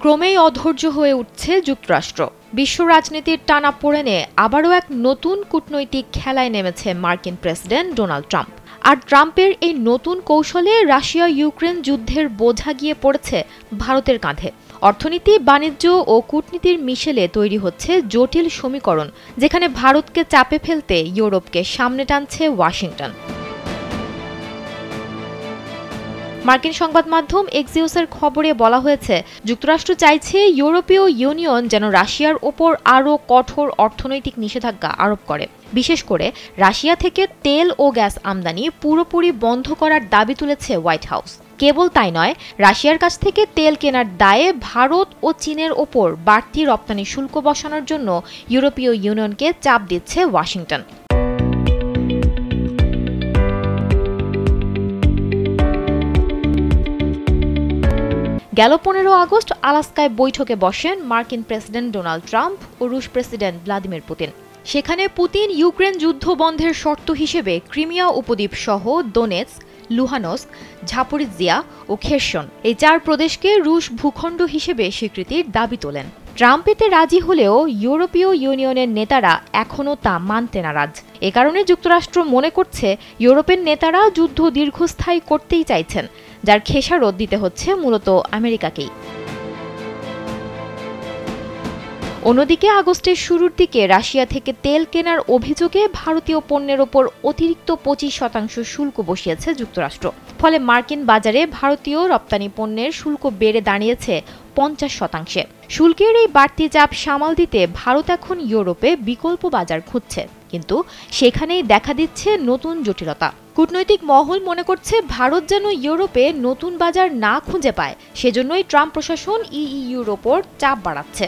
ক্রমেই অধৈর্য হয়ে উঠছে যুক্তরাষ্ট্র। বিশ্ব রাজনীতির টানাপোড়েনে আবারও এক নতুন কূটনৈতিক খেলায় নেমেছে মার্কিন প্রেসিডেন্ট ডোনাল্ড ট্রাম্প। আর ট্রাম্পের এই নতুন কৌশলে রাশিয়া ইউক্রেন যুদ্ধের বোঝা গিয়ে পড়েছে ভারতের কাঁধে। অর্থনীতি, বাণিজ্য ও কূটনীতির মিশেলে তৈরি হচ্ছে জটিল সমীকরণ, যেখানে ভারতকে চাপে ফেলতে ইউরোপকে সামনে টানছে ওয়াশিংটন। মার্কিন সংবাদ মাধ্যম এক্সিওসের খবরে বলা হয়েছে, যুক্তরাষ্ট্র চাইছে ইউরোপীয় ইউনিয়ন যেন রাশিয়ার ওপর আরও কঠোর অর্থনৈতিক নিষেধাজ্ঞা আরোপ করে। বিশেষ করে রাশিয়া থেকে তেল ও গ্যাস আমদানি পুরোপুরি বন্ধ করার দাবি তুলেছে হোয়াইট হাউস। কেবল তাই নয়, রাশিয়ার কাছ থেকে তেল কেনার দায়ে ভারত ও চীনের ওপর বাড়তি রপ্তানি শুল্ক বসানোর জন্য ইউরোপীয় ইউনিয়নকে চাপ দিচ্ছে ওয়াশিংটন। গেল 15 আগস্ট আলাস্কায় বৈঠকে বসেন মার্কিন প্রেসিডেন্ট ডোনাল্ড ট্রাম্প ও রুশ প্রেসিডেন্ট ভ্লাদিমির পুতিন। সেখানে পুতিন ইউক্রেন যুদ্ধ বন্ধের শর্ত হিসেবে ক্রিমিয়া উপদ্বীপ সহ দোনেৎস্ক, লুহানস্ক, ঝাপোরিজিয়া ও খেরসন এই 4 প্রদেশকে রুশ ভূখণ্ড হিসেবে স্বীকৃতির দাবি তোলেন। ট্রাম্প এতে রাজি হলেও ইউরোপীয় ইউনিয়নের নেতারা এখনও তা মানতে নারাজ। এ কারণে যুক্তরাষ্ট্র মনে করছে ইউরোপের নেতারা যুদ্ধ দীর্ঘস্থায়ী করতেই চাইছেন, যার খেসারত দিতে হচ্ছে মূলত আমেরিকাকেই। অন্যদিকে আগস্টের শুরুর দিকে রাশিয়া থেকে তেল কেনার অভিযোগে ভারতীয় পণ্যের ওপর অতিরিক্ত 25% শুল্ক বসিয়েছে যুক্তরাষ্ট্র। ফলে মার্কিন বাজারে ভারতীয় রপ্তানি পণ্যের শুল্ক বেড়ে দাঁড়িয়েছে 50%। শুল্কের এই বাড়তি চাপ সামাল দিতে ভারত এখন ইউরোপে বিকল্প বাজার খুঁজছে, কিন্তু সেখানেই দেখা দিচ্ছে নতুন জটিলতা। কূটনৈতিক মহল মনে করছে ভারত যেন ইউরোপে নতুন বাজার না খুঁজে পায়, সেজন্যই ট্রাম্প প্রশাসন ইইউর ওপর চাপ বাড়াচ্ছে।